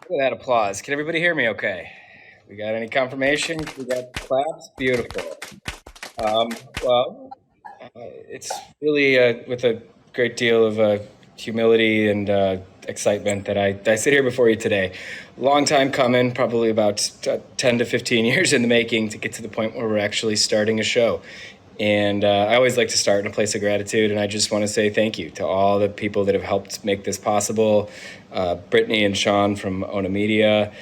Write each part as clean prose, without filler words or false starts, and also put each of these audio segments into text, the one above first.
Look at that applause. Can everybody hear me okay? We got any confirmation? We got claps? Beautiful. Um, well, it's really with a great deal of humility and excitement that I sit here before you today. Long time coming, probably about 10 to 15 years in the making to get to the point where we're actually starting a show. And I always like to start in a place of gratitude, and I just want to say thank you to all the people that have helped make this possible. Brittany and Sean from Ona Media,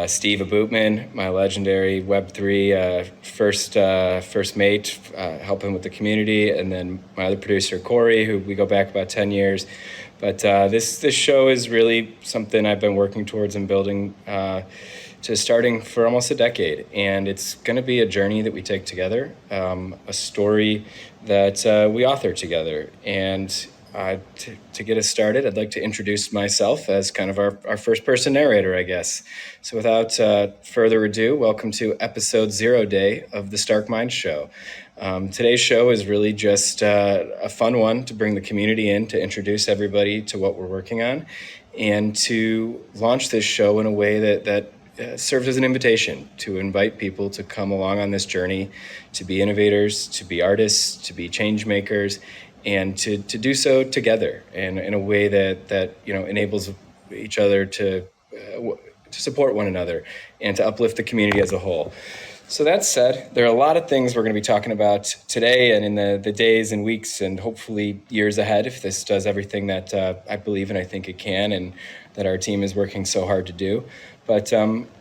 Steve Abootman, my legendary Web3 first mate, helping with the community, and then my other producer, Corey, who we go back about 10 years. But this show is really something I've been working towards and building to starting for almost a decade. And it's going to be a journey that we take together, a story that we author together. And to get us started, I'd like to introduce myself as kind of our first person narrator, I guess. So without further ado, welcome to episode 0 day of the Stark Mind Show. Today's show is really just a fun one to bring the community in, to introduce everybody to what we're working on, and to launch this show in a way that serves as an invitation to invite people to come along on this journey, to be innovators, to be artists, to be change makers, and to do so together and in a way that enables each other to support one another and to uplift the community as a whole. So that said, there are a lot of things we're going to be talking about today and in the days and weeks and hopefully years ahead, if this does everything that I believe and I think it can, and that our team is working so hard to do. But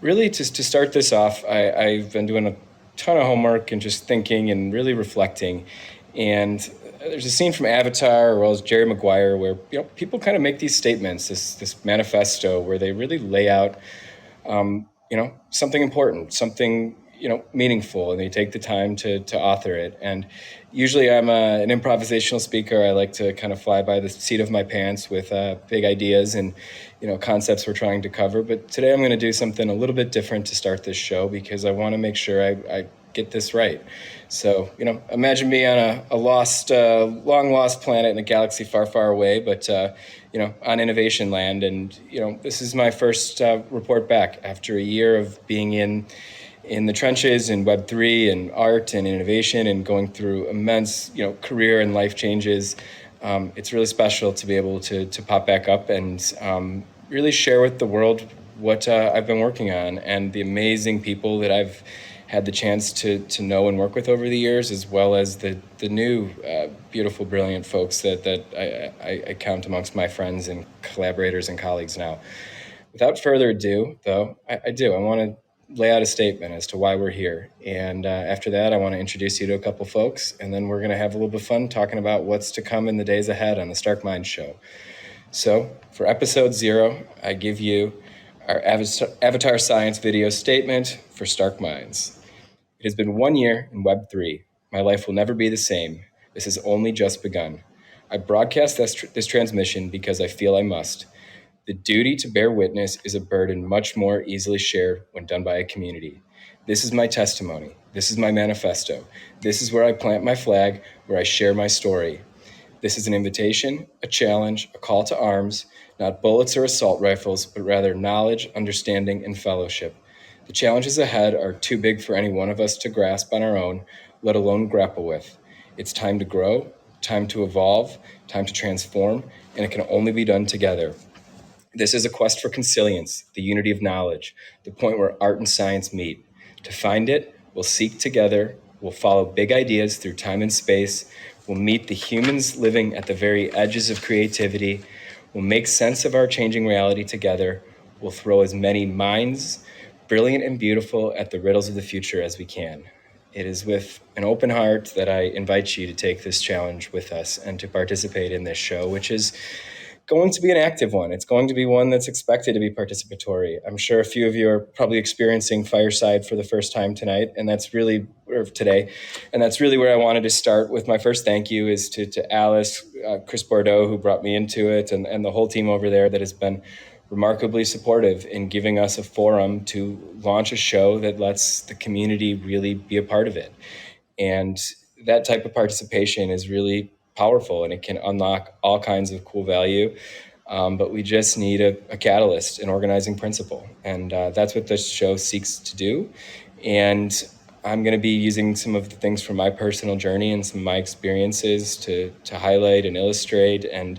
really, to start this off, I've been doing a ton of homework and just thinking and really reflecting. And there's a scene from Avatar, as well as Jerry Maguire, where people kind of make these statements, this manifesto, where they really lay out, something important, something meaningful, and they take the time to author it. And usually I'm an improvisational speaker. I like to kind of fly by the seat of my pants with big ideas and concepts we're trying to cover. But today I'm going to do something a little bit different to start this show, because I want to make sure I get this right. So imagine me on a lost, long lost planet in a galaxy far, far away, but on innovation land. And this is my first report back after a year of being in the trenches in Web3 and art and innovation and going through immense, career and life changes. It's really special to be able to pop back up and really share with the world what I've been working on and the amazing people that I've had the chance to know and work with over the years, as well as the new beautiful, brilliant folks that I count amongst my friends and collaborators and colleagues now. Without further ado, though, I want to lay out a statement as to why we're here. And after that, I want to introduce you to a couple folks, and then we're going to have a little bit of fun talking about what's to come in the days ahead on the Stark Mind Show. So, for episode 0, I give you our Avatar Science video statement for Stark Minds. It has been 1 year in Web3. My life will never be the same. This has only just begun. I broadcast this transmission because I feel I must. The duty to bear witness is a burden much more easily shared when done by a community. This is my testimony. This is my manifesto. This is where I plant my flag, where I share my story. This is an invitation, a challenge, a call to arms, not bullets or assault rifles, but rather knowledge, understanding, and fellowship. The challenges ahead are too big for any one of us to grasp on our own, let alone grapple with. It's time to grow, time to evolve, time to transform, and it can only be done together. This is a quest for consilience, the unity of knowledge, the point where art and science meet. To find it, we'll seek together, we'll follow big ideas through time and space, we'll meet the humans living at the very edges of creativity, we'll make sense of our changing reality together, we'll throw as many minds, brilliant and beautiful, at the riddles of the future as we can. It is with an open heart that I invite you to take this challenge with us and to participate in this show, which is going to be an active one. It's going to be one that's expected to be participatory. I'm sure a few of you are probably experiencing Fireside for the first time tonight, and that's really, or today, and that's really where I wanted to start with my first thank you is to Alice, Chris Bordeaux, who brought me into it, and the whole team over there that has been remarkably supportive in giving us a forum to launch a show that lets the community really be a part of it. And that type of participation is really powerful and it can unlock all kinds of cool value. But we just need a catalyst, an organizing principle. And that's what this show seeks to do. And I'm going to be using some of the things from my personal journey and some of my experiences to highlight and illustrate and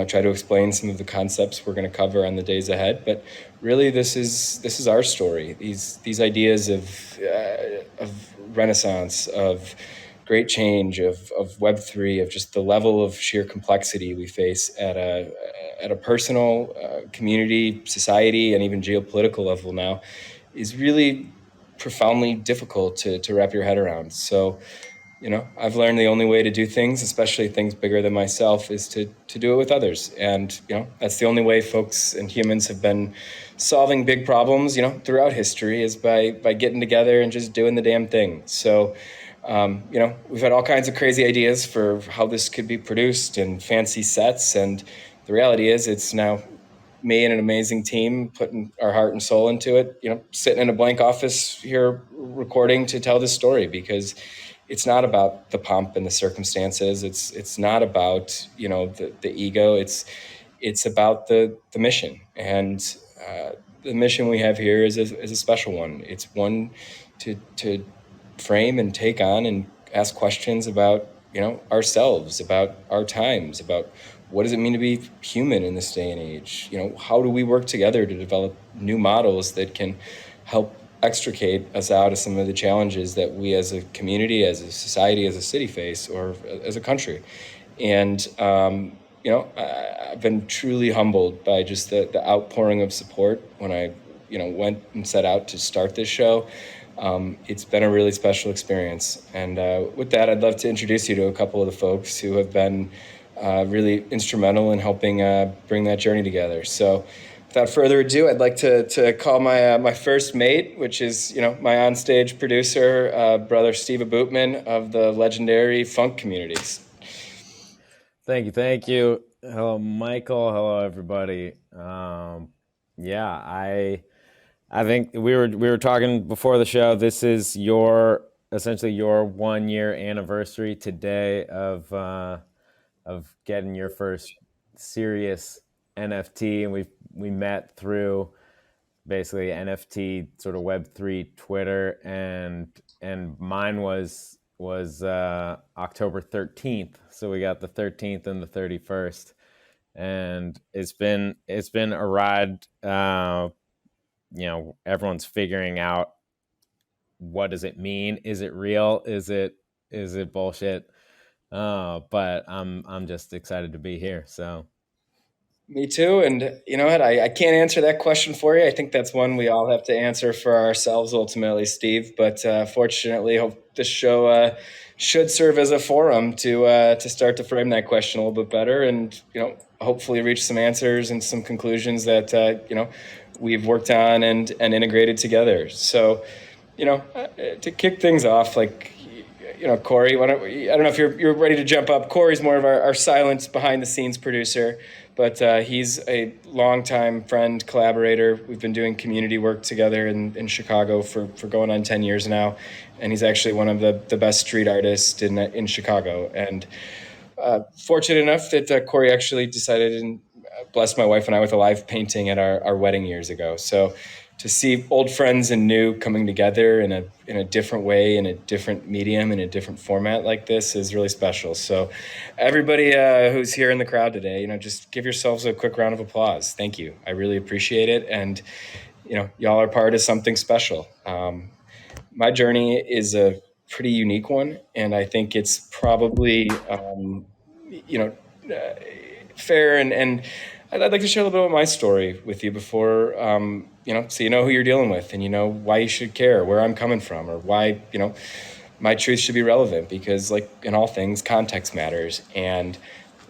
try to explain some of the concepts we're going to cover on the days ahead. But really, this is our story. These ideas of renaissance, of great change, of Web3, of just the level of sheer complexity we face at a personal, community, society, and even geopolitical level now, is really profoundly difficult to wrap your head around. So, I've learned the only way to do things, especially things bigger than myself, is to do it with others. And, that's the only way folks and humans have been solving big problems, throughout history, is by getting together and just doing the damn thing. So, we've had all kinds of crazy ideas for how this could be produced and fancy sets. And the reality is it's now me and an amazing team putting our heart and soul into it, sitting in a blank office here recording to tell this story, because it's not about the pomp and the circumstances. It's not about, the ego. It's about the mission. And the mission we have here is a special one. It's one to frame and take on and ask questions about, ourselves, about our times, about what does it mean to be human in this day and age? How do we work together to develop new models that can help extricate us out of some of the challenges that we as a community, as a society, as a city face, or as a country? And, I've been truly humbled by just the outpouring of support when I, went and set out to start this show. It's been a really special experience. And with that, I'd love to introduce you to a couple of the folks who have been really instrumental in helping bring that journey together. So without further ado, I'd like to call my first mate, which is, my onstage producer, brother Steve Abootman of the legendary funk communities. Thank you. Hello, Michael. Hello, everybody. Yeah, I think we were talking before the show. This is essentially your 1 year anniversary today of getting your first serious NFT, and we met through basically NFT sort of Web3 Twitter, and mine was October 13th, so we got the 13th and the 31st, and it's been a ride. Everyone's figuring out what does it mean? Is it real? Is it bullshit? But I'm just excited to be here. So Me too. And you know what? I can't answer that question for you. I think that's one we all have to answer for ourselves ultimately, Steve. But fortunately, hope this show should serve as a forum to start to frame that question a little bit better, and hopefully reach some answers and some conclusions that we've worked on and integrated together. So, to kick things off, like Corey, I don't know if you're ready to jump up. Corey's more of our silent behind the scenes producer, but he's a longtime friend, collaborator. We've been doing community work together in Chicago for going on 10 years now, and he's actually one of the best street artists in Chicago. And fortunate enough that Corey actually decided and blessed my wife and I with a live painting at our wedding years ago. So to see old friends and new coming together in a different way, in a different medium, in a different format like this is really special. So everybody who's here in the crowd today, just give yourselves a quick round of applause. Thank you. I really appreciate it. And, y'all are part of something special. My journey is a pretty unique one, and I think it's probably you know fair, and I'd like to share a little bit of my story with you before so you know who you're dealing with, and you know why you should care, where I'm coming from, or why my truth should be relevant, because like in all things, context matters. And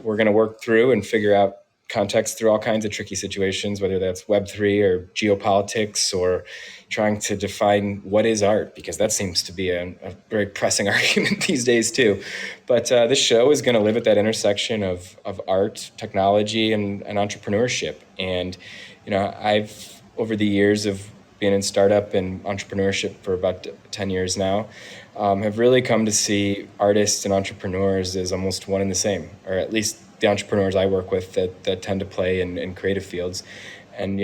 we're going to work through and figure out context through all kinds of tricky situations, whether that's Web3 or geopolitics, or trying to define what is art, because that seems to be a very pressing argument these days too. But this show is going to live at that intersection of art, technology, and entrepreneurship. And I've, over the years of being in startup and entrepreneurship for about 10 years now, have really come to see artists and entrepreneurs as almost one and the same, or at least the entrepreneurs I work with that tend to play in creative fields. And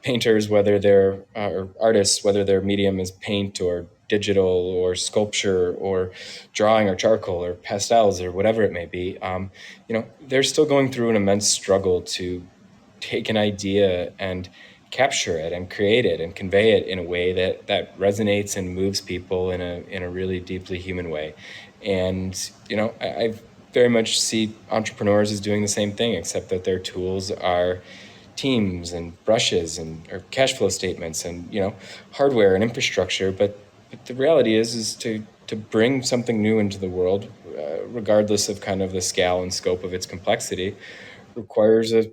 painters, whether they're or artists, whether their medium is paint or digital or sculpture or drawing or charcoal or pastels or whatever it may be, they're still going through an immense struggle to take an idea and capture it and create it and convey it in a way that resonates and moves people in a really deeply human way. And I very much see entrepreneurs as doing the same thing, except that their tools are teams and brushes and or cash flow statements and hardware and infrastructure. But the reality is to bring something new into the world, regardless of kind of the scale and scope of its complexity, requires a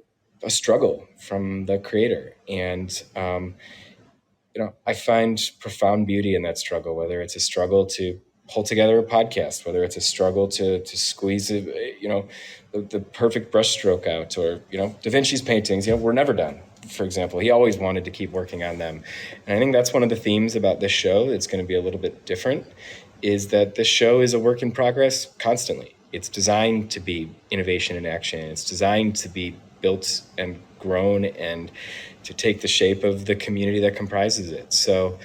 struggle from the creator. And I find profound beauty in that struggle, whether it's a struggle to pull together a podcast, whether it's a struggle to squeeze the perfect brushstroke out, or Da Vinci's paintings. We're never done. For example, he always wanted to keep working on them. And I think that's one of the themes about this show. It's going to be a little bit different, is that this show is a work in progress constantly. It's designed to be innovation in action. It's designed to be built and grown and to take the shape of the community that comprises it. So,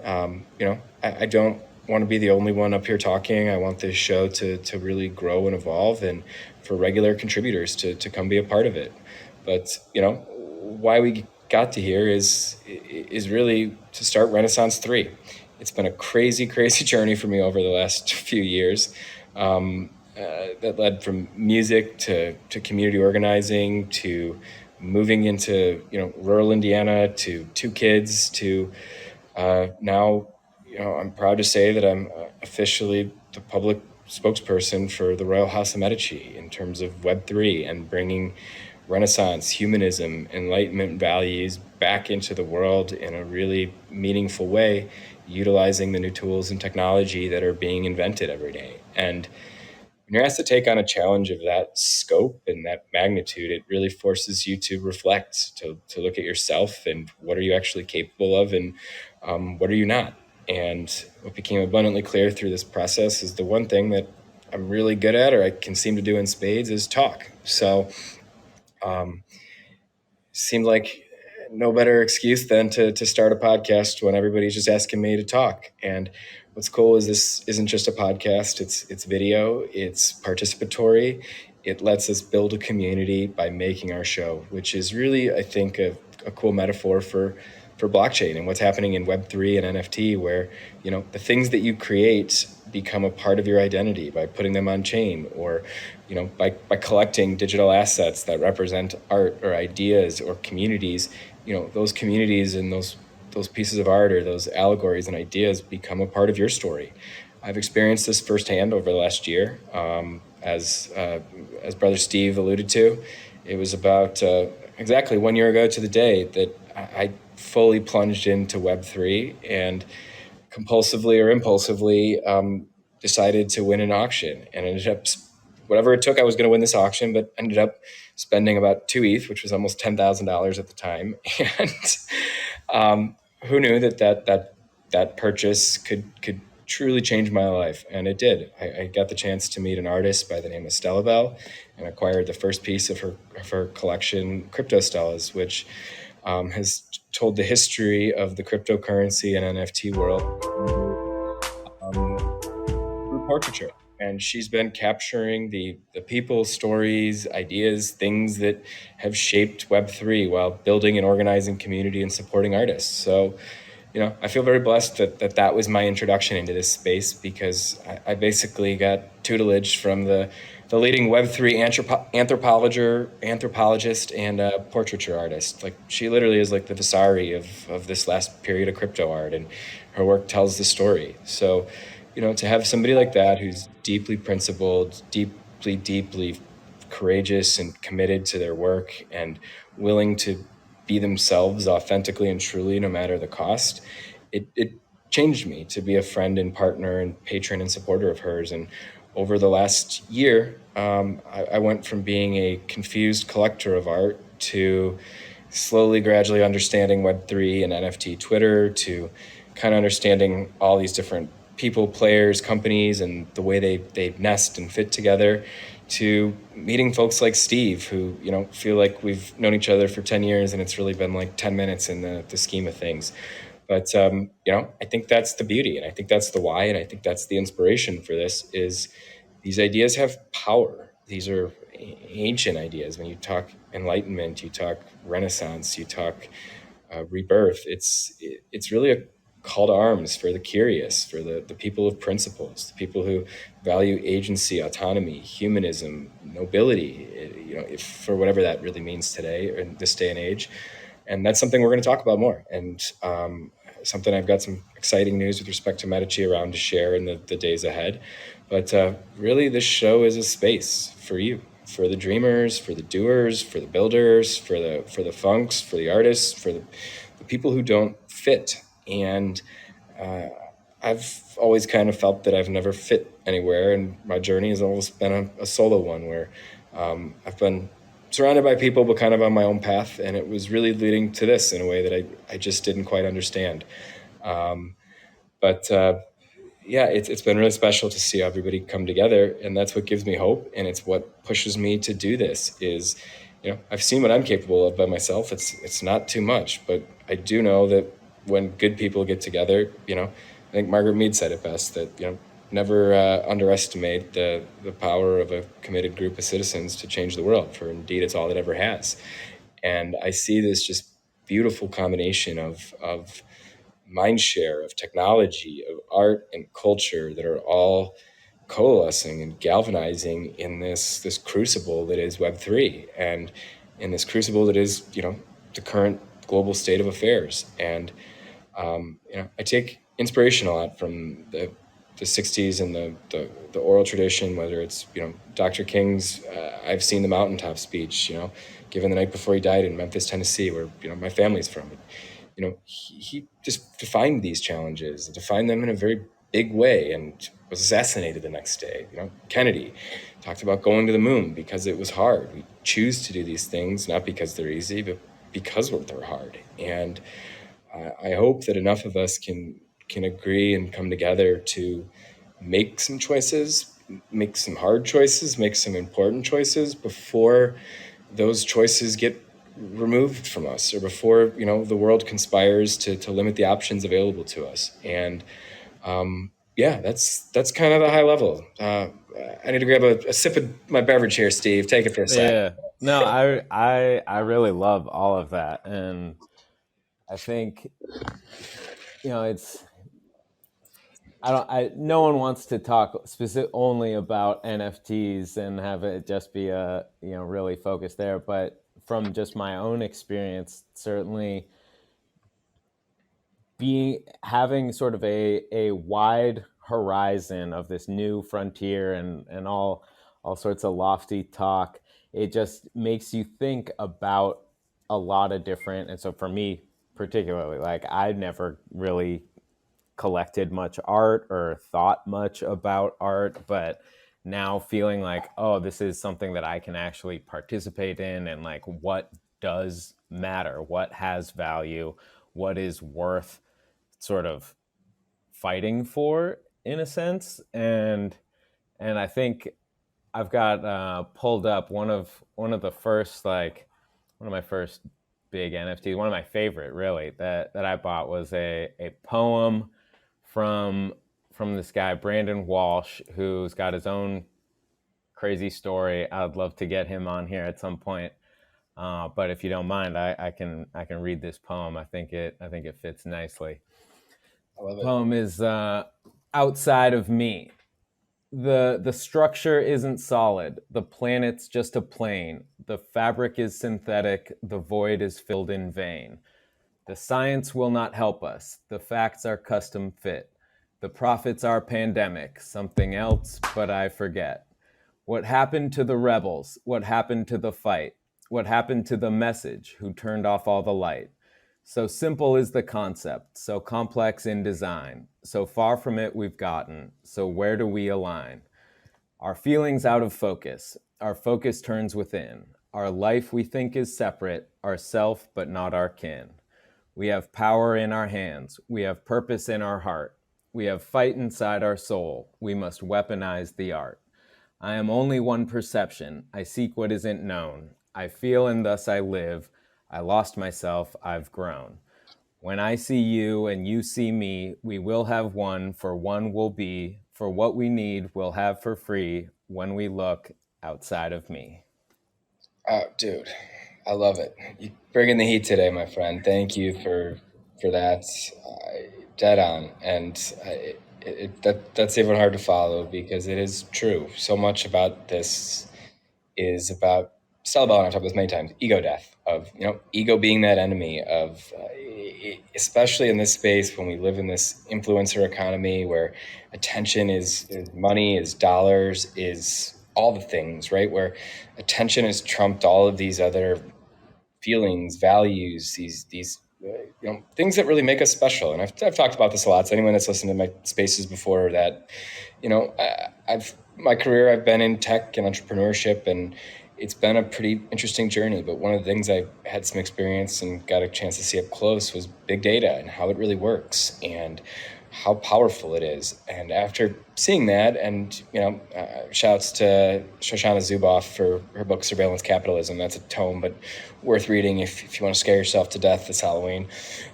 I don't want to be the only one up here talking. I want this show to really grow and evolve, and for regular contributors to come be a part of it. But, why we got to here is really to start Renaissance 3. It's been a crazy, crazy journey for me over the last few years. That led from music to community organizing, to moving into rural Indiana, to two kids, to now I'm proud to say that I'm officially the public spokesperson for the Royal House of Medici in terms of Web3 and bringing Renaissance, humanism, Enlightenment values back into the world in a really meaningful way, utilizing the new tools and technology that are being invented every day. And when you're asked to take on a challenge of that scope and that magnitude, it really forces you to reflect, to look at yourself and what are you actually capable of, and what are you not. And what became abundantly clear through this process is the one thing that I'm really good at, or I can seem to do in spades, is talk. So seemed like no better excuse than to start a podcast when everybody's just asking me to talk. And what's cool is this isn't just a podcast. It's video. It's participatory. It lets us build a community by making our show, which is really, I think, a cool metaphor for blockchain and what's happening in Web3 and NFT, where the things that you create become a part of your identity by putting them on chain, or by collecting digital assets that represent art or ideas or communities. Those communities and those pieces of art or those allegories and ideas become a part of your story. I've experienced this firsthand over the last year. As Brother Steve alluded to, it was about exactly 1 year ago to the day that I fully plunged into Web3 and compulsively or impulsively decided to win an auction, and ended up, whatever it took, I was going to win this auction, but ended up spending about 2 ETH, which was almost $10,000 at the time. And who knew that purchase could truly change my life, and it did. I got the chance to meet an artist by the name of Stella Bell, and acquired the first piece of her collection, Crypto Stellas, which has told the history of the cryptocurrency and NFT world through portraiture. And she's been capturing the people, stories, ideas, things that have shaped Web3 while building and organizing community and supporting artists. So, I feel very blessed that was my introduction into this space, because I basically got tutelage from the leading Web3 anthropologist and portraiture artist. Like, she literally is like the Vasari of this last period of crypto art, and her work tells the story. So, to have somebody like that, who's deeply principled, deeply courageous and committed to their work, and willing to be themselves authentically and truly, no matter the cost, it changed me to be a friend and partner and patron and supporter of hers. And over the last year, I went from being a confused collector of art to slowly, gradually understanding Web3 and NFT Twitter, to kind of understanding all these different people, players, companies, and the way they nest and fit together, to meeting folks like Steve, who, feel like we've known each other for 10 years and it's really been like 10 minutes in the scheme of things. But, I think that's the beauty, and I think that's the why, and I think that's the inspiration for this. Is these ideas have power. These are ancient ideas. When you talk enlightenment, you talk Renaissance, you talk rebirth. It's really a call to arms for the curious, for the people of principles, the people who value agency, autonomy, humanism, nobility. If, for whatever that really means today, or in this day and age. And that's something we're going to talk about more. And something I've got some exciting news with respect to Medici around to share in the days ahead. But really, this show is a space for you, for the dreamers, for the doers, for the builders, for the funks, for the artists, for the people who don't fit. And I've always kind of felt that I've never fit anywhere, and my journey has always been a solo one, where I've been surrounded by people, but kind of on my own path, and it was really leading to this in a way that I just didn't quite understand. But yeah, it's been really special to see everybody come together, and that's what gives me hope, and it's what pushes me to do this. Is I've seen what I'm capable of by myself. It's not too much, but I do know that when good people get together, I think Margaret Mead said it best, that never underestimate the power of a committed group of citizens to change the world, for indeed it's all it ever has. And I see this just beautiful combination of mind share, of technology, of art and culture, that are all coalescing and galvanizing in this crucible that is Web3, and in this crucible that is the current global state of affairs. And I take inspiration a lot from the 60s and the oral tradition, whether it's Dr. King's I've Seen the Mountaintop speech, given the night before he died in Memphis, Tennessee, where my family's from. He just defined these challenges, defined them in a very big way, and was assassinated the next day. Kennedy talked about going to the moon because it was hard. We choose to do these things not because they're easy, but because they're hard. And I hope that enough of us can agree and come together to make some choices, make some hard choices, make some important choices before those choices get removed from us, or before the world conspires to limit the options available to us. And yeah, that's kind of the high level. I need to grab a sip of my beverage here, Steve. Take it for a sec. Yeah. No, I really love all of that. And I think, it's, no one wants to talk only about NFTs and have it just be really focused there. But from just my own experience, certainly having sort of a wide horizon of this new frontier and all sorts of lofty talk, it just makes you think about a lot of different. And so for me particularly, like, I never really collected much art or thought much about art, but now feeling like, oh, this is something that I can actually participate in, and like, what does matter, what has value, what is worth sort of fighting for, in a sense. And I think I've got pulled up one of the first, like, one of my first big NFTs, one of my favorite really, that I bought was a poem from this guy Brandon Walsh, who's got his own crazy story. I'd love to get him on here at some point. But if you don't mind, I can read this poem. I think it fits nicely. I love it. Poem is outside of me. The structure isn't solid. The planet's just a plane. The fabric is synthetic. The void is filled in vain. The science will not help us. The facts are custom fit. The profits are pandemic. Something else, but I forget. What happened to the rebels? What happened to the fight? What happened to the message who turned off all the light? So simple is the concept, so complex in design. So far from it we've gotten. So where do we align? Our feelings out of focus. Our focus turns within. Our life we think is separate, our self but not our kin. We have power in our hands. We have purpose in our heart. We have fight inside our soul. We must weaponize the art. I am only one perception. I seek what isn't known. I feel and thus I live. I lost myself. I've grown. When I see you and you see me, we will have one, for one will be. For what we need, we'll have for free when we look outside of me. Oh, dude, I love it. You bringing the heat today, my friend. Thank you for that. Dead on, and that's even hard to follow because it is true. So much about this is about Stella Bell and I've talked about this many times. Ego death of ego being that enemy of, especially in this space when we live in this influencer economy where attention is money, is dollars, is all the things, right? Where attention has trumped all of these other feelings, values, these things that really make us special. And I've talked about this a lot. So anyone that's listened to my spaces before that, I've my career I've been in tech and entrepreneurship, and it's been a pretty interesting journey. But one of the things I had some experience and got a chance to see up close was big data and how it really works and how powerful it is. And after seeing that, and shouts to Shoshana Zuboff for her book Surveillance Capitalism. That's a tome, but worth reading if you want to scare yourself to death this Halloween.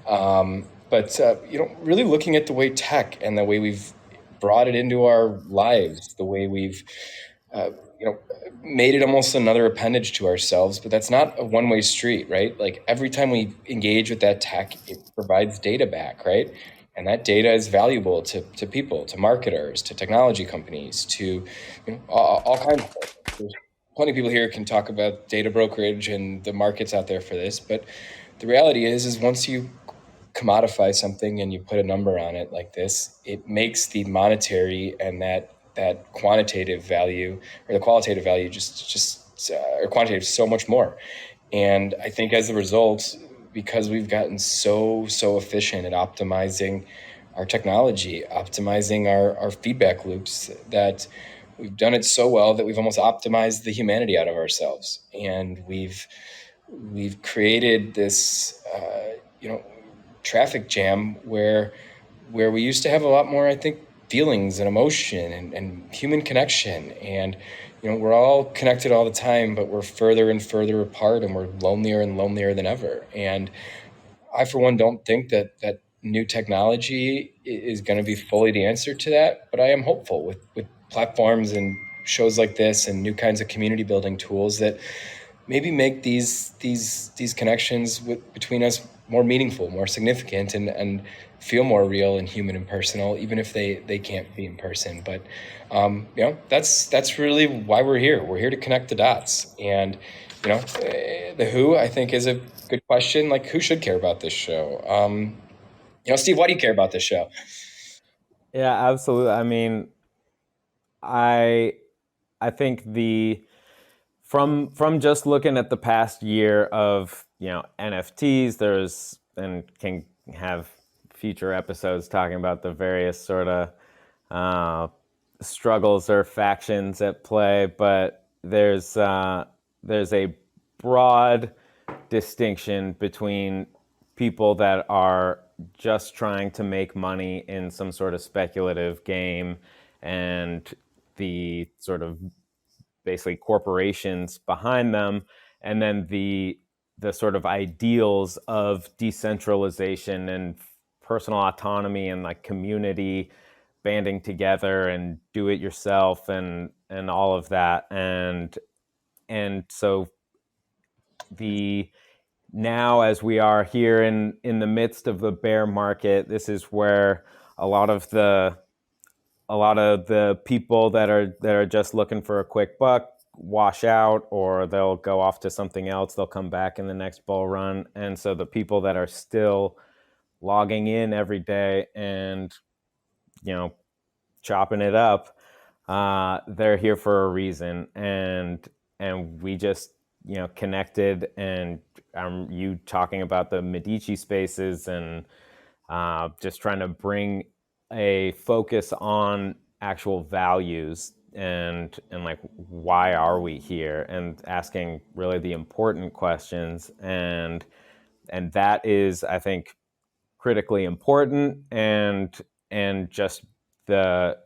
But really looking at the way tech and the way we've brought it into our lives, the way we've uh, you know made it almost another appendage to ourselves. But that's not a one-way street, right? Like every time we engage with that tech, it provides data back, right? And that data is valuable to people, to marketers, to technology companies, to all kinds of things. There's plenty of people here can talk about data brokerage and the markets out there for this, but the reality is once you commodify something and you put a number on it like this, it makes the monetary and that quantitative value or the qualitative value or quantitative so much more. And I think as a result, because we've gotten so efficient at optimizing our technology, optimizing our feedback loops, that we've done it so well that we've almost optimized the humanity out of ourselves, and we've created this traffic jam where we used to have a lot more, I think, feelings and emotion and human connection. And we're all connected all the time, but we're further and further apart, and we're lonelier and lonelier than ever. And I, for one, don't think that new technology is going to be fully the answer to that, but I am hopeful with platforms and shows like this and new kinds of community building tools that maybe make these connections between us more meaningful, more significant, and feel more real and human and personal, even if they can't be in person. But that's really why we're here. We're here to connect the dots. And the who, I think, is a good question. Like, who should care about this show? Steve, why do you care about this show? Yeah, absolutely. I mean, I I think the from just looking at the past year of NFTs, there's and can have future episodes talking about the various sort of uh, struggles or factions at play, but there's a broad distinction between people that are just trying to make money in some sort of speculative game and the sort of basically corporations behind them, and then the sort of ideals of decentralization and personal autonomy and like community banding together and do it yourself and all of that. And so the now, as we are here in the midst of the bear market, this is where a lot of the a lot of the people that are just looking for a quick buck wash out, or they'll go off to something else. They'll come back in the next bull run. And so the people that are still logging in every day and you know chopping it up, they're here for a reason. And we just connected, and you talking about the Medici spaces and just trying to bring a focus on actual values and like why are we here, and asking really the important questions. And that is, I think, critically important. And just the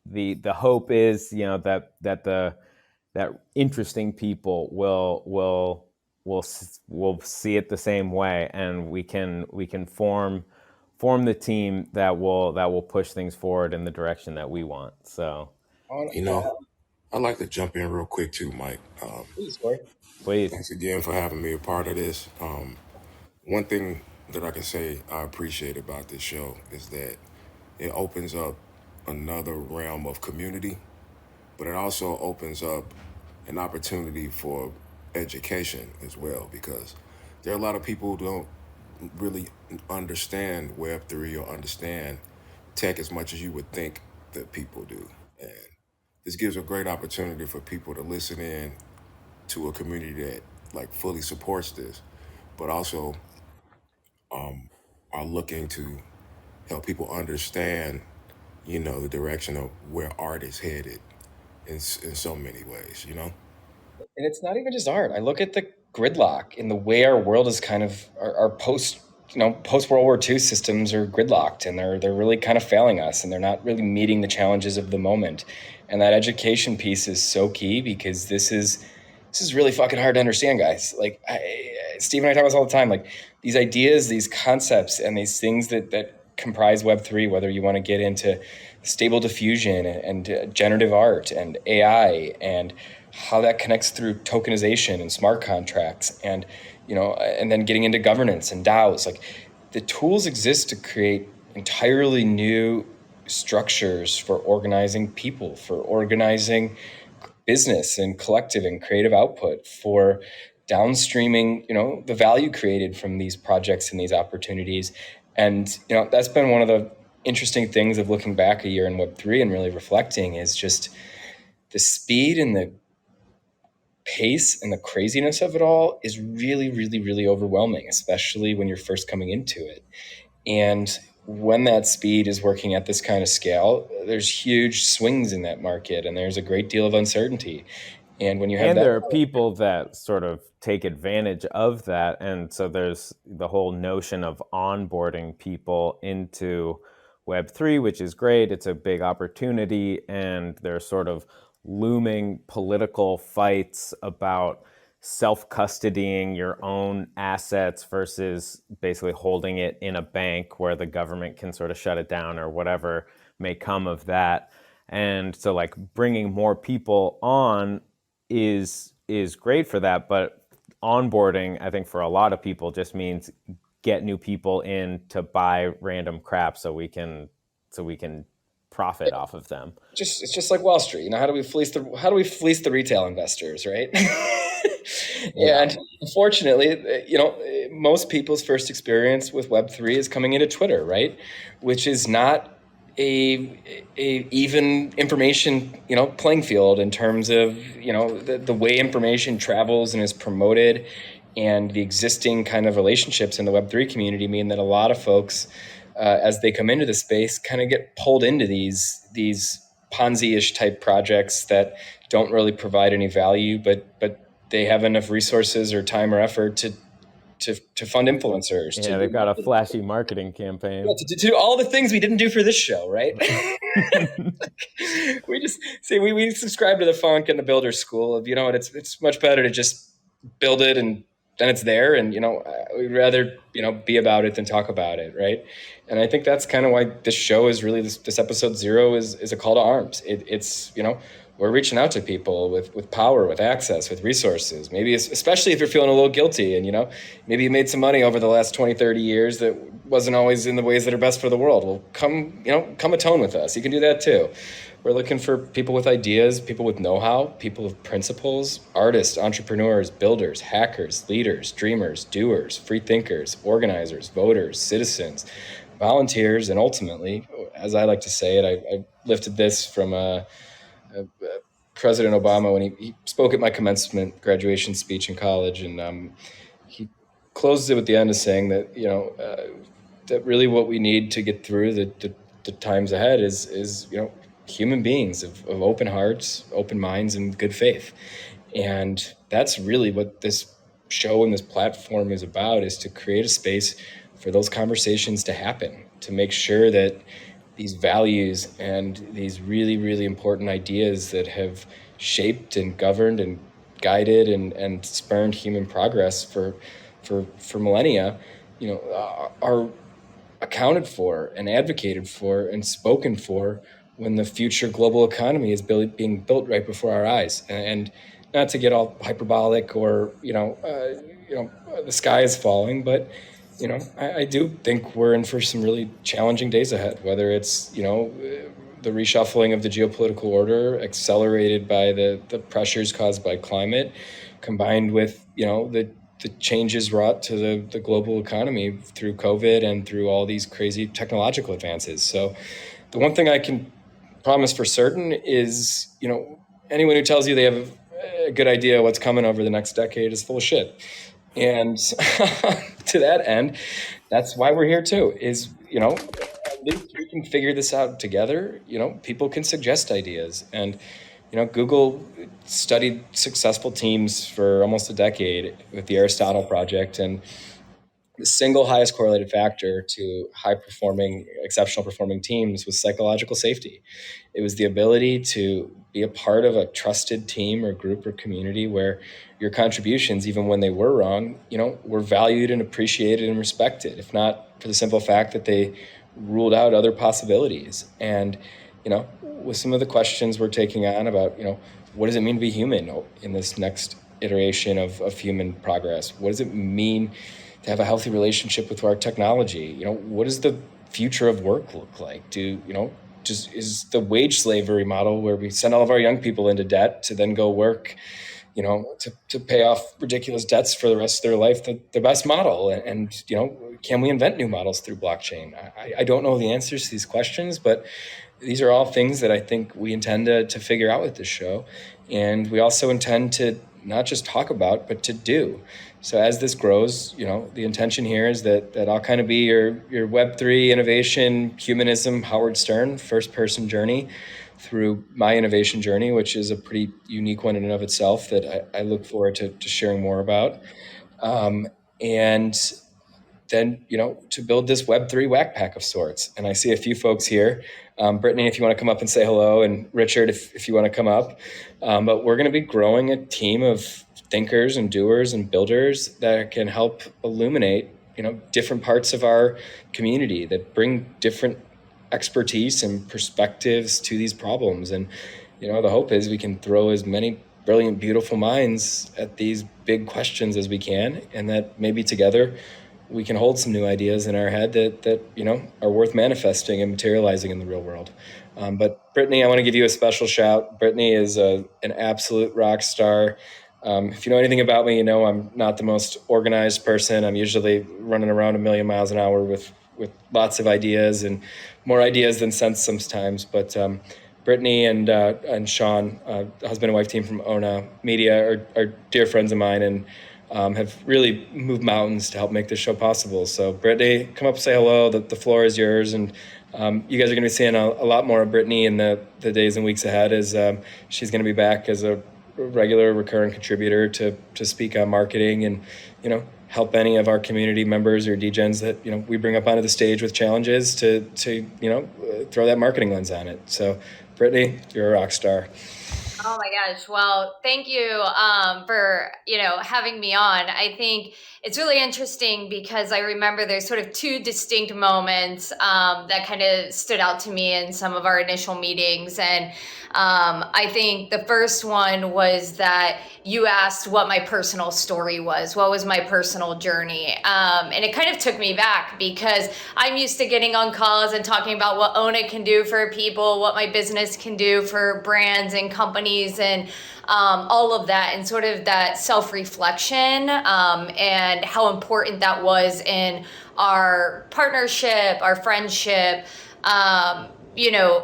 the hope is that interesting people will see it the same way, and we can form the team that will push things forward in the direction that we want. So On, You know, I'd like to jump in real quick too, Mike. please, Corey. please. Thanks again for having me a part of this. One thing that I can say I appreciate about this show is that it opens up another realm of community, but it also opens up an opportunity for education as well, because there are a lot of people who don't really understand Web3 or understand tech as much as you would think that people do. And this gives a great opportunity for people to listen in to a community that like fully supports this, but also are looking to help people understand, the direction of where art is headed in so many ways, And it's not even just art. I look at the gridlock in the way our world is kind of our post post World War II systems are gridlocked, and they're really kind of failing us, and they're not really meeting the challenges of the moment. And that education piece is so key, because this is really fucking hard to understand, guys. Like, Steve and I talk about this all the time. Like, these ideas, these concepts, and these things that comprise Web3, whether you want to get into stable diffusion and generative art and AI, and how that connects through tokenization and smart contracts, and then getting into governance and DAOs. Like, the tools exist to create entirely new structures for organizing people, for organizing business and collective and creative output, for downstreaming the value created from these projects and these opportunities. And that's been one of the interesting things of looking back a year in Web3 and really reflecting, is just the speed and the pace and the craziness of it all is really, really, really overwhelming, especially when you're first coming into it. And when that speed is working at this kind of scale, there's huge swings in that market, and there's a great deal of uncertainty. And when you have And that, there are people that sort of take advantage of that. And so there's the whole notion of onboarding people into Web3, which is great. It's a big opportunity. And there's sort of looming political fights about self-custodying your own assets versus basically holding it in a bank where the government can sort of shut it down, or whatever may come of that. And so like bringing more people on is is great for that, but onboarding, I think for a lot of people just means get new people in to buy random crap so we can profit off of them. It's just like Wall Street. How do we fleece the retail investors, right? Yeah. And unfortunately, most people's first experience with Web3 is coming into Twitter, right? Which is not a even information, playing field in terms of, the way information travels and is promoted, and the existing kind of relationships in the Web3 community mean that a lot of folks, as they come into the space, kind of get pulled into these Ponzi-ish type projects that don't really provide any value, but they have enough resources or time or effort to fund influencers, Yeah, they've got a flashy marketing campaign. to do all the things we didn't do for this show, right? We just see we subscribe to the funk and the builder school of, it's much better to just build it and then it's there, and we'd rather be about it than talk about it, right? And I think that's kind of why this show is really this episode 0 is a call to arms. It's we're reaching out to people with power, with access, with resources, maybe especially if you're feeling a little guilty and maybe you made some money over the last 20, 30 years that wasn't always in the ways that are best for the world. Well, come atone with us. You can do that too. We're looking for people with ideas, people with know-how, people with principles, artists, entrepreneurs, builders, hackers, leaders, dreamers, doers, free thinkers, organizers, voters, citizens, volunteers, and ultimately, as I like to say it, I lifted this from President Obama when he spoke at my commencement graduation speech in college, and he closed it with the end of saying that that really what we need to get through the times ahead is human beings of open hearts, open minds, and good faith. And that's really what this show and this platform is about, is to create a space for those conversations to happen, to make sure that these values and these really, really important ideas that have shaped and governed and guided and spurned human progress for millennia, are accounted for and advocated for and spoken for when the future global economy is being built right before our eyes. And not to get all hyperbolic or the sky is falling, but I do think we're in for some really challenging days ahead. Whether it's the reshuffling of the geopolitical order, accelerated by the pressures caused by climate, combined with the changes wrought to the global economy through COVID and through all these crazy technological advances. So the one thing I can promise for certain is, anyone who tells you they have a good idea what's coming over the next decade is full of shit. And to that end, that's why we're here too, is, at least we can figure this out together. People can suggest ideas. And Google studied successful teams for almost a decade with the Aristotle Project, and the single highest correlated factor to exceptional performing teams was psychological safety. It was the ability to be a part of a trusted team or group or community where your contributions, even when they were wrong, were valued and appreciated and respected, if not for the simple fact that they ruled out other possibilities. And, with some of the questions we're taking on about, what does it mean to be human in this next iteration of human progress? What does it mean to have a healthy relationship with our technology? What does the future of work look like? Is the wage slavery model where we send all of our young people into debt to then go work, to pay off ridiculous debts for the rest of their life, the best model? And can we invent new models through blockchain? I don't know the answers to these questions, but these are all things that I think we intend to figure out with this show. And we also intend to not just talk about, but to do. So as this grows, the intention here is that I'll kind of be your Web3 innovation, humanism, Howard Stern, first person journey through my innovation journey, which is a pretty unique one in and of itself that I look forward to sharing more about. And then, to build this Web3 whack pack of sorts. And I see a few folks here. Brittany, if you want to come up and say hello, and Richard, if you want to come up. But we're going to be growing a team of thinkers and doers and builders that can help illuminate, different parts of our community, that bring different expertise and perspectives to these problems. And, the hope is we can throw as many brilliant, beautiful minds at these big questions as we can, and that maybe together we can hold some new ideas in our head that are worth manifesting and materializing in the real world. But Brittany, I want to give you a special shout. Brittany is an absolute rock star. If you know anything about me, you know I'm not the most organized person. I'm usually running around a million miles an hour with lots of ideas, and more ideas than sense sometimes. But Brittany and Sean, husband and wife team from Ona Media, are dear friends of mine, and have really moved mountains to help make this show possible. So Brittany, come up, say hello. The floor is yours, and you guys are going to be seeing a lot more of Brittany in the days and weeks ahead, as she's going to be back as a regular recurring contributor to speak on marketing and help any of our community members or degens that we bring up onto the stage with challenges to throw that marketing lens on it. So Brittany, you're a rock star. Oh my gosh. Well, thank you for, having me on. I think it's really interesting because I remember there's sort of two distinct moments that kind of stood out to me in some of our initial meetings. And I think the first one was that you asked what my personal story was. What was my personal journey? And it kind of took me back because I'm used to getting on calls and talking about what Ona can do for people, what my business can do for brands and companies, and all of that, and sort of that self-reflection and how important that was in our partnership, our friendship.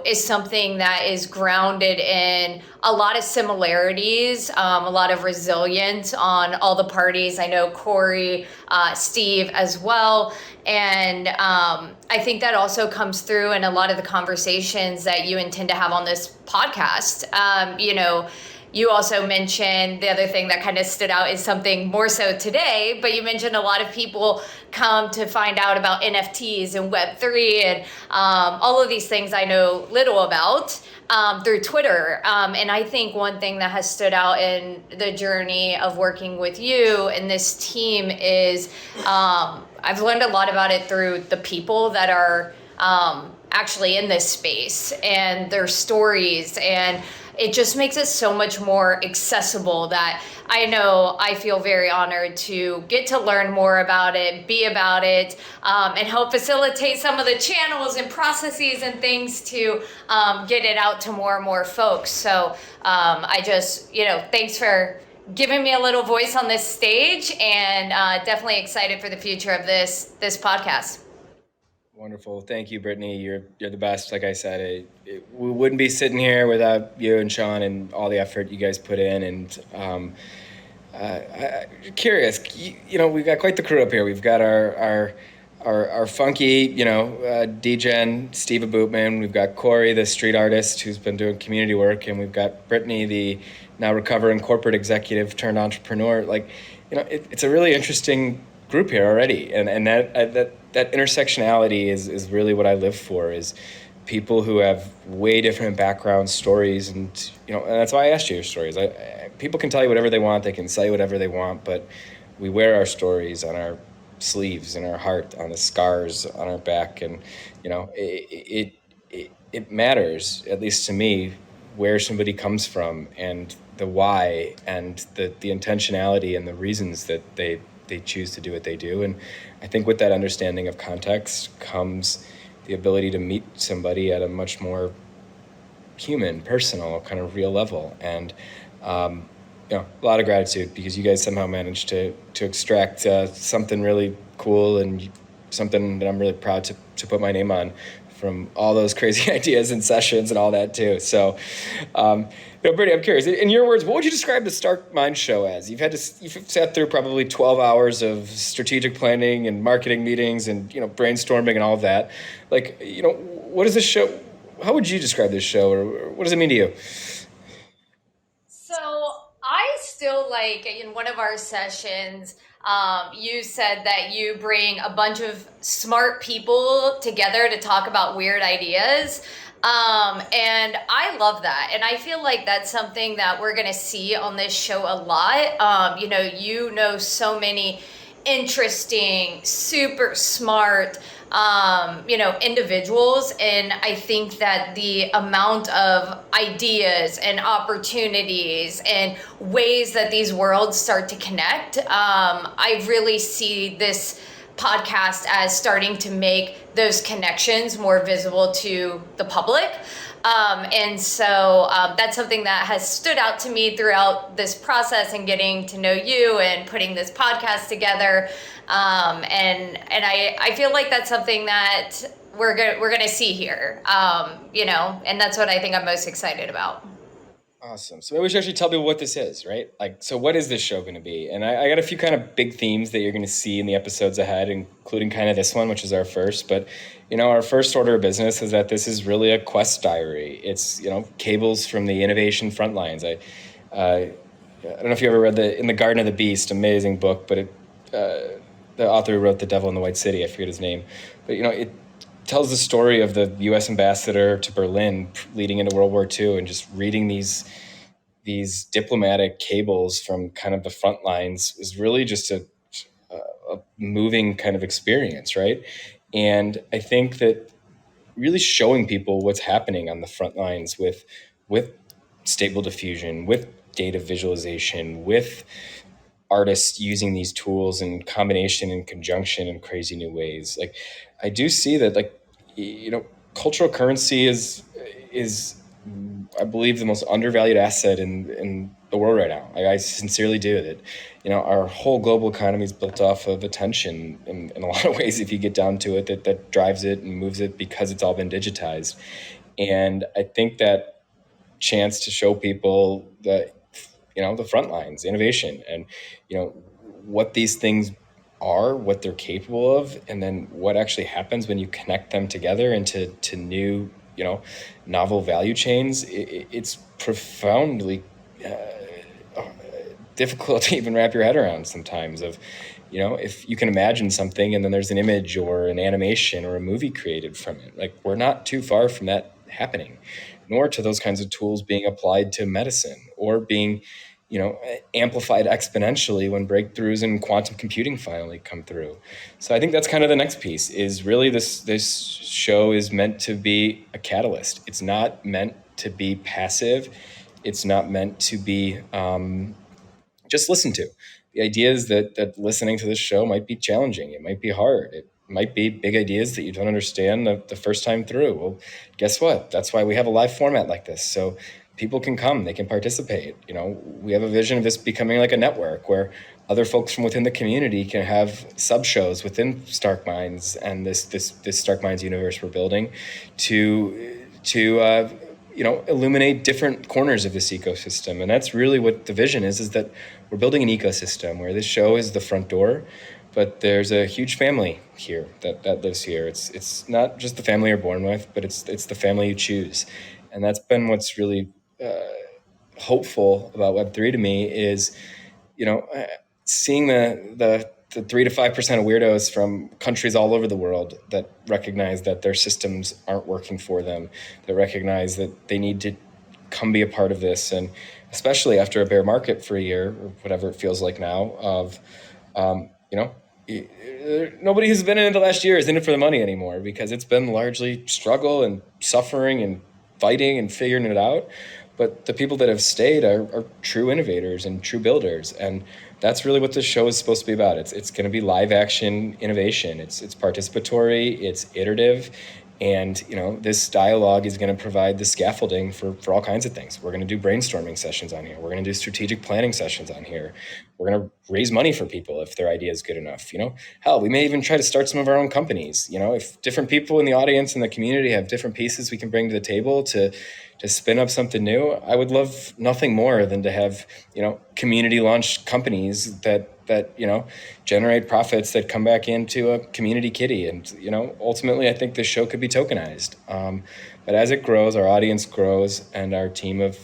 Is something that is grounded in a lot of similarities, a lot of resilience on all the parties. I know Corey, Steve as well. And I think that also comes through in a lot of the conversations that you intend to have on this podcast. You also mentioned the other thing that kind of stood out is something more so today, but you mentioned a lot of people come to find out about NFTs and Web3 and all of these things I know little about through Twitter. And I think one thing that has stood out in the journey of working with you and this team is I've learned a lot about it through the people that are actually in this space and their stories, and it just makes it so much more accessible that I know I feel very honored to get to learn more about it, be about it, and help facilitate some of the channels and processes and things to get it out to more and more folks. So I just, thanks for giving me a little voice on this stage, and definitely excited for the future of this podcast. Wonderful. Thank you, Brittany. You're the best. Like I said, we wouldn't be sitting here without you and Sean and all the effort you guys put in. And I'm curious, we've got quite the crew up here. We've got our funky, degen, Steve Bootman. We've got Corey, the street artist who's been doing community work. And we've got Brittany, the now recovering corporate executive turned entrepreneur. It's a really interesting group here already. And that intersectionality is really what I live for, is people who have way different backgrounds, stories, and that's why I asked you your stories. People can tell you whatever they want, they can say whatever they want, but we wear our stories on our sleeves, in our heart, on the scars on our back, and it matters, at least to me, where somebody comes from and the why and the intentionality and the reasons that they choose to do what they do. And I think with that understanding of context comes the ability to meet somebody at a much more human, personal, kind of real level. And a lot of gratitude, because you guys somehow managed to extract something really cool and something that I'm really proud to put my name on from all those crazy ideas and sessions and all that too. So, Brittany, I'm curious. In your words, what would you describe the Stark Mind Show as? You've sat through probably 12 hours of strategic planning and marketing meetings and brainstorming and all of that. What is this show? How would you describe this show, or what does it mean to you? So I still in one of our sessions, you said that you bring a bunch of smart people together to talk about weird ideas. And I love that. And I feel like that's something that we're going to see on this show a lot. You know so many interesting, super smart, individuals. And I think that the amount of ideas and opportunities and ways that these worlds start to connect, I really see this podcast as starting to make those connections more visible to the public. And so that's something that has stood out to me throughout this process and getting to know you and putting this podcast together. And I feel like that's something that we're gonna see here. And that's what I think I'm most excited about. Awesome. So maybe we should actually tell people what this is, right? Like, so what is this show going to be? And I got a few kind of big themes that you're going to see in the episodes ahead, including kind of this one, which is our first. But, our first order of business is that this is really a quest diary. It's, cables from the innovation front lines. I don't know if you ever read In the Garden of the Beast, amazing book, but the author who wrote The Devil in the White City, I forget his name. But, it tells the story of the U.S. ambassador to Berlin leading into World War II, and just reading these diplomatic cables from kind of the front lines is really just a moving kind of experience, right? And I think that really showing people what's happening on the front lines with stable diffusion, with data visualization, with artists using these tools in combination and conjunction in crazy new ways. Like, I do see that, like, cultural currency is I believe the most undervalued asset in the world right now. Like, I sincerely do that. Our whole global economy is built off of attention in a lot of ways, if you get down to it, that drives it and moves it because it's all been digitized. And I think that chance to show people that, the front lines, innovation, and, what these things are, what they're capable of, and then what actually happens when you connect them together into new, novel value chains. It's profoundly difficult to even wrap your head around sometimes, of, if you can imagine something and then there's an image or an animation or a movie created from it. Like, we're not too far from that happening, nor to those kinds of tools being applied to medicine or being, amplified exponentially when breakthroughs in quantum computing finally come through. So I think that's kind of the next piece, is really this show is meant to be a catalyst. It's not meant to be passive. It's not meant to be just listened to. The idea is that listening to this show might be challenging. It might be hard. It might be big ideas that you don't understand the first time through. Well, guess what? That's why we have a live format like this. So people can come, they can participate. We have a vision of this becoming like a network where other folks from within the community can have sub shows within Stark Minds and this Stark Minds universe we're building to illuminate different corners of this ecosystem. And that's really what the vision is that we're building an ecosystem where this show is the front door, but there's a huge family here that lives here. It's not just the family you're born with, but it's the family you choose. And that's been what's really hopeful about Web3 to me, is, seeing the 3 to 5% of weirdos from countries all over the world that recognize that their systems aren't working for them, that recognize that they need to come be a part of this. And especially after a bear market for a year, or whatever it feels like now, of, nobody who's been in it the last year is in it for the money anymore, because it's been largely struggle and suffering and fighting and figuring it out. But the people that have stayed are true innovators and true builders. And that's really what this show is supposed to be about. It's going to be live action innovation. It's participatory, it's iterative. And, this dialogue is going to provide the scaffolding for all kinds of things. We're going to do brainstorming sessions on here. We're going to do strategic planning sessions on here. We're going to raise money for people if their idea is good enough. Hell, we may even try to start some of our own companies. If different people in the audience and the community have different pieces we can bring to the table to spin up something new, I would love nothing more than to have, community launched companies that generate profits that come back into a community kitty. And, ultimately, I think this show could be tokenized. But as it grows, our audience grows, and our team of,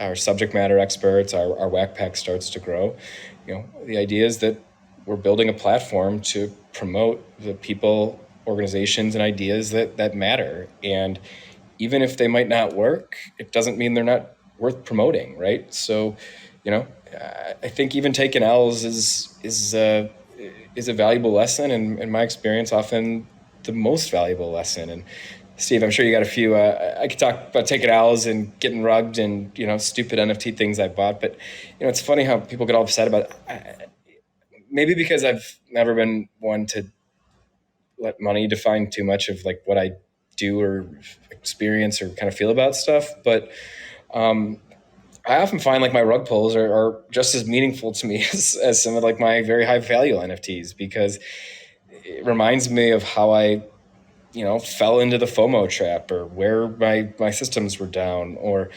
our subject matter experts, our WAC pack starts to grow. The idea is that we're building a platform to promote the people, organizations, and ideas that matter. And even if they might not work, it doesn't mean they're not worth promoting, right? So, I think even taking L's is is a valuable lesson, and in my experience, often the most valuable lesson. And Steve, I'm sure you got a few. I could talk about taking L's and getting rugged and stupid NFT things I bought, but it's funny how people get all upset about it. Maybe because I've never been one to let money define too much of like what I do or experience or kind of feel about stuff. But I often find like my rug pulls are just as meaningful to me as some of like my very high value NFTs, because it reminds me of how I fell into the FOMO trap, or where my systems were down, or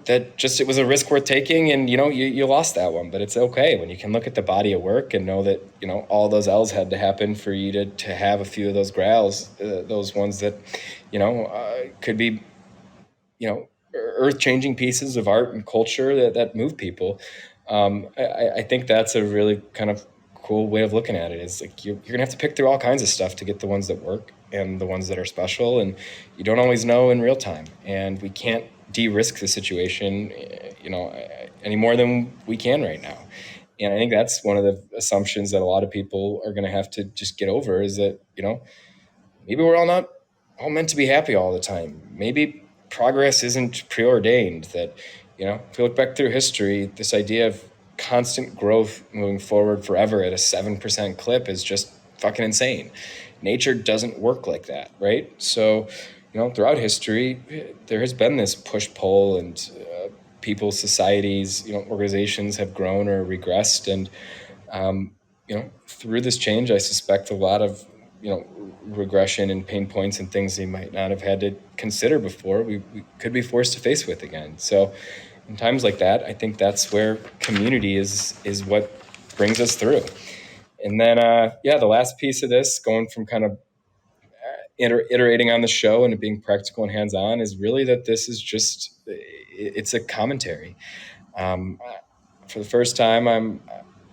that just it was a risk worth taking, and you lost that one. But it's okay when you can look at the body of work and know that all those L's had to happen for you to have a few of those grails, those ones that could be earth changing pieces of art and culture that move people. I think that's a really kind of cool way of looking at it. Is like you're gonna have to pick through all kinds of stuff to get the ones that work and the ones that are special, and you don't always know in real time. And we can't de-risk the situation, any more than we can right now. And I think that's one of the assumptions that a lot of people are going to have to just get over, is that maybe we're all not all meant to be happy all the time. Maybe progress isn't preordained. That if you look back through history, this idea of constant growth moving forward forever at a 7% clip is just fucking insane. Nature doesn't work like that, right? So throughout history there has been this push pull, and people, societies, organizations have grown or regressed. And through this change, I suspect a lot of regression and pain points and things they might not have had to consider before, we could be forced to face with again. So in times like that, I think that's where community is what brings us through. And then the last piece of this, going from kind of iterating on the show and it being practical and hands-on, is really that this is just, it's a commentary. For the first time,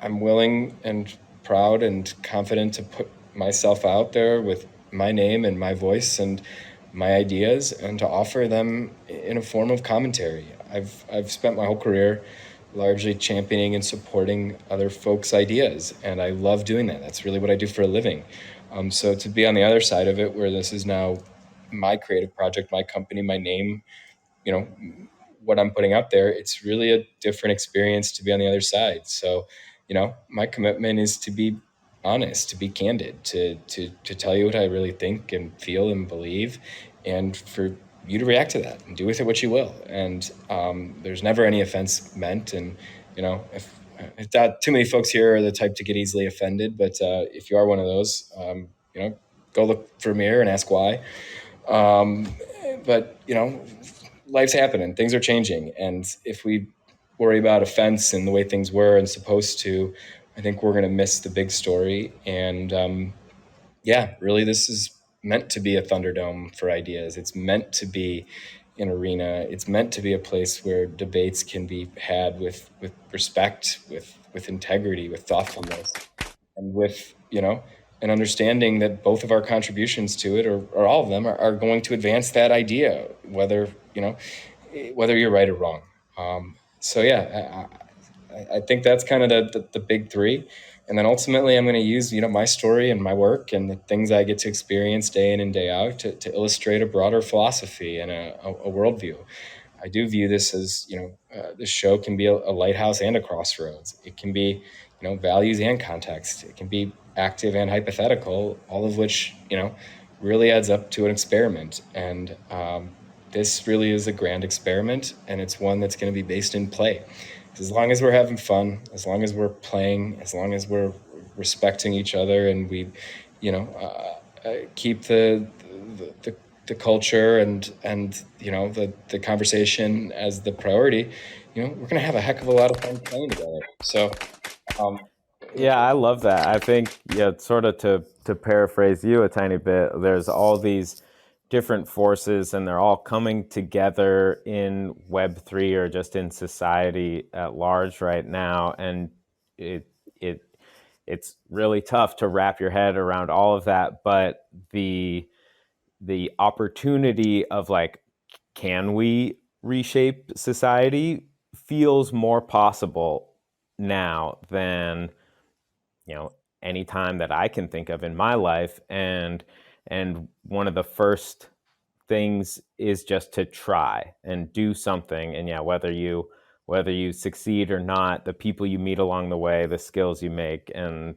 I'm willing and proud and confident to put myself out there with my name and my voice and my ideas, and to offer them in a form of commentary. I've spent my whole career largely championing and supporting other folks' ideas, and I love doing that. That's really what I do for a living. So to be on the other side of it, where this is now my creative project, my company, my name, what I'm putting out there, it's really a different experience to be on the other side. So, my commitment is to be honest, to be candid, to tell you what I really think and feel and believe, and for you to react to that and do with it what you will. And there's never any offense meant. And if not too many folks here are the type to get easily offended, but if you are one of those, go look for a mirror and ask why. But life's happening, things are changing, and if we worry about offense and the way things were and supposed to, I think we're going to miss the big story. And really, this is meant to be a Thunderdome for ideas. It's meant to be an arena. It's meant to be a place where debates can be had with respect, with integrity, with thoughtfulness, and with an understanding that both of our contributions to it, or all of them, are going to advance that idea, whether whether you're right or wrong. So yeah, I think that's kind of the big three. And then ultimately I'm going to use my story and my work and the things I get to experience day in and day out to illustrate a broader philosophy and a worldview. I do view this as this show can be a lighthouse and a crossroads. It can be values and context. It can be active and hypothetical, all of which really adds up to an experiment. And this really is a grand experiment, and it's one that's going to be based in play. As long as we're having fun, as long as we're playing, as long as we're respecting each other, and we keep the culture and the conversation as the priority, we're gonna have a heck of a lot of fun playing together. So Yeah, I love that. I think, yeah, sort of to paraphrase you a tiny bit, there's all these different forces and they're all coming together in Web3 or just in society at large right now. And it it it's really tough to wrap your head around all of that. But the opportunity of like, can we reshape society feels more possible now than any time that I can think of in my life. And one of the first things is just to try and do something. And yeah, whether you succeed or not, the people you meet along the way, the skills you make, and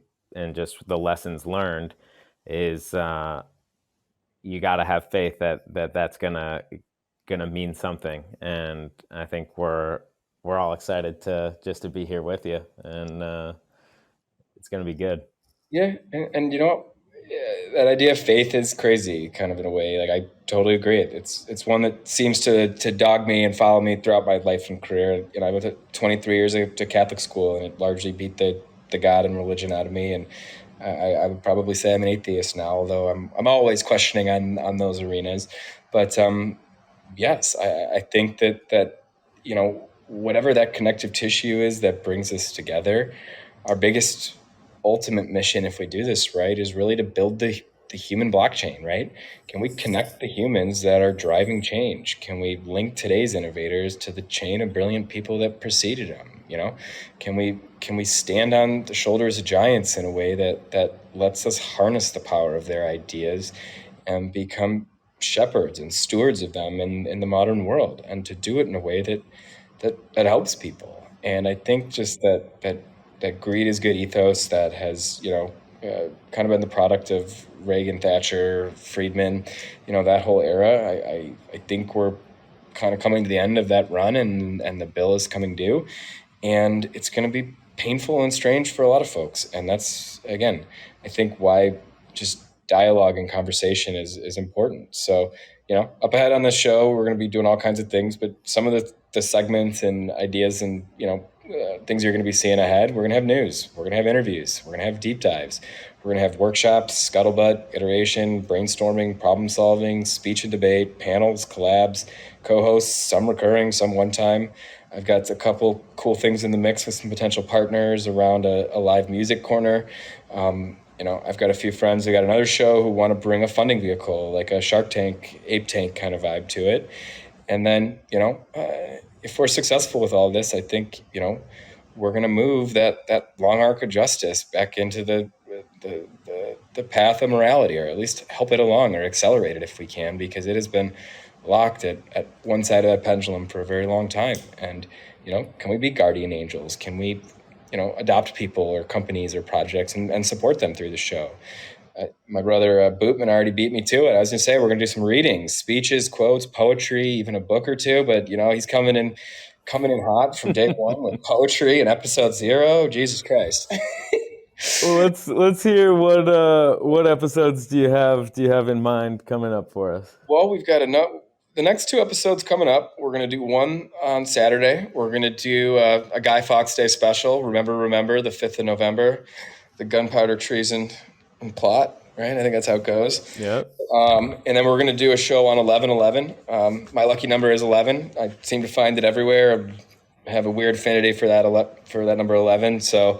just the lessons learned is, you got to have faith that's gonna mean something. And I think we're all excited to be here with you, and it's gonna be good. Yeah, and that idea of faith is crazy, kind of in a way. Like I totally agree. It's one that seems to dog me and follow me throughout my life and career. I went to 23 years to Catholic school, and it largely beat the God and religion out of me. And I would probably say I'm an atheist now, although I'm always questioning on those arenas. But yes, I think that whatever that connective tissue is that brings us together, our biggest ultimate mission, if we do this right, is really to build the human blockchain, right? Can we connect the humans that are driving change? Can we link today's innovators to the chain of brilliant people that preceded them? Can we stand on the shoulders of giants in a way that lets us harness the power of their ideas and become shepherds and stewards of them in the modern world, and to do it in a way that helps people. And I think just that greed is good ethos that has kind of been the product of Reagan, Thatcher, Friedman, that whole era. I think we're kind of coming to the end of that run, and the bill is coming due, and it's going to be painful and strange for a lot of folks. And that's, again, I think why just dialogue and conversation is important. So up ahead on this show, we're going to be doing all kinds of things, but some of the segments and ideas and things you're going to be seeing ahead, we're going to have news, we're going to have interviews, we're going to have deep dives, we're going to have workshops, scuttlebutt, iteration, brainstorming, problem solving, speech and debate, panels, collabs, co-hosts, some recurring, some one time. I've got a couple cool things in the mix with some potential partners around a live music corner. I've got a few friends who got another show who want to bring a funding vehicle, like a Shark Tank, Ape Tank kind of vibe to it. And then, if we're successful with all this, I think, we're going to move that long arc of justice back into the path of morality, or at least help it along or accelerate it if we can, because it has been locked at one side of that pendulum for a very long time. And, can we be guardian angels? Can we, adopt people or companies or projects and support them through the show? My brother Bootman already beat me to it. I was going to say we're going to do some readings, speeches, quotes, poetry, even a book or two. But he's coming in hot from day one with poetry in episode 0. Jesus Christ! Well, let's hear what episodes do you have in mind coming up for us? Well, we've got the next 2 episodes coming up. We're going to do one on Saturday. We're going to do a Guy Fawkes Day special. Remember, the 5th of November, the gunpowder treason and plot, right? I think that's how it goes. Yep. And then we're going to do a show on 11/11. My lucky number is 11. I seem to find it everywhere. I have a weird affinity for that number 11. So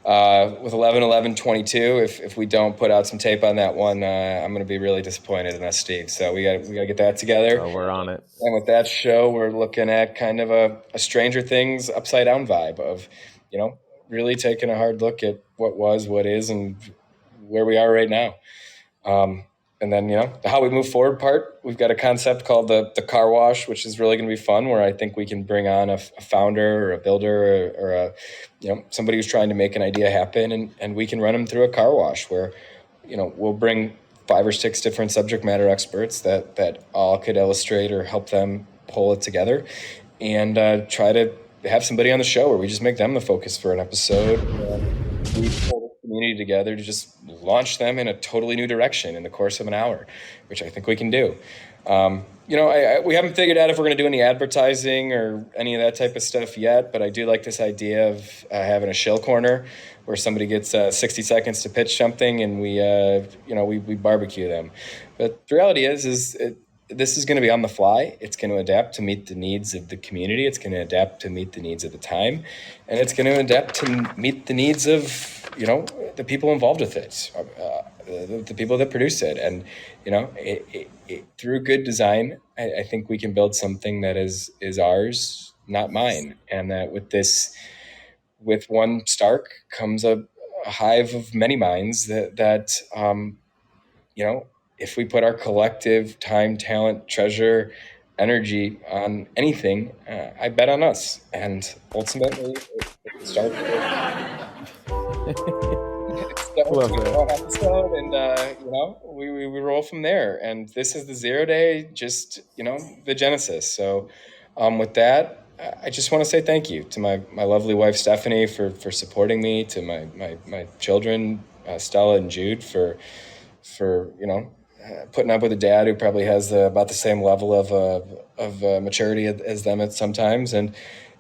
with 11/11/22, if we don't put out some tape on that one, I'm going to be really disappointed in us, Steve. So we got to get that together. Oh, we're on it. And with that show, we're looking at kind of a Stranger Things upside down vibe of, really taking a hard look at what was, what is, and where we are right now. And then, the how we move forward part, we've got a concept called the car wash, which is really going to be fun, where I think we can bring on a founder or a builder or somebody who's trying to make an idea happen, and we can run them through a car wash where, we'll bring 5 or 6 different subject matter experts that all could illustrate or help them pull it together, and try to have somebody on the show where we just make them the focus for an episode. We pull the community together to just launch them in a totally new direction in the course of an hour, which I think we can do. We haven't figured out if we're going to do any advertising or any of that type of stuff yet, but I do like this idea of having a shill corner where somebody gets 60 seconds to pitch something, and we barbecue them. But the reality is this is going to be on the fly. It's going to adapt to meet the needs of the community. It's going to adapt to meet the needs of the time, and it's going to adapt to meet the needs of the people involved with it, the people that produce it. And through good design, I think we can build something that is ours, not mine. And that with one Stark comes a a hive of many minds that if we put our collective time, talent, treasure, energy on anything, I bet on us. And ultimately, it starts Love with that. one episode, and we roll from there. And this is the 0 day, just the genesis. So, with that, I just want to say thank you to my lovely wife Stephanie for supporting me, to my children Stella and Jude for putting up with a dad who probably has about the same level of maturity as them at sometimes. And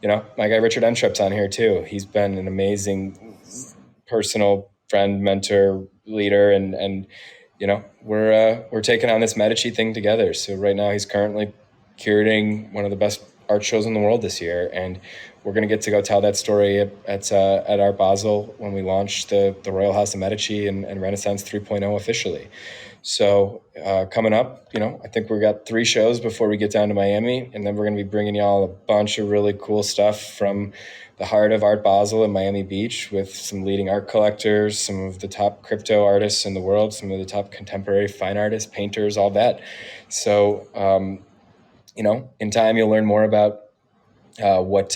my guy Richard Entrup's on here too. He's been an amazing personal friend, mentor, leader, and we're taking on this Medici thing together. So right now he's currently curating one of the best art shows in the world this year, and we're going to get to go tell that story at Art Basel when we launch the Royal House of Medici and Renaissance 3.0 officially. So coming up, I think we got 3 shows before we get down to Miami, and then we're going to be bringing y'all a bunch of really cool stuff from the heart of Art Basel in Miami Beach, with some leading art collectors, some of the top crypto artists in the world, some of the top contemporary fine artists, painters, all that. So, in time, you'll learn more about what's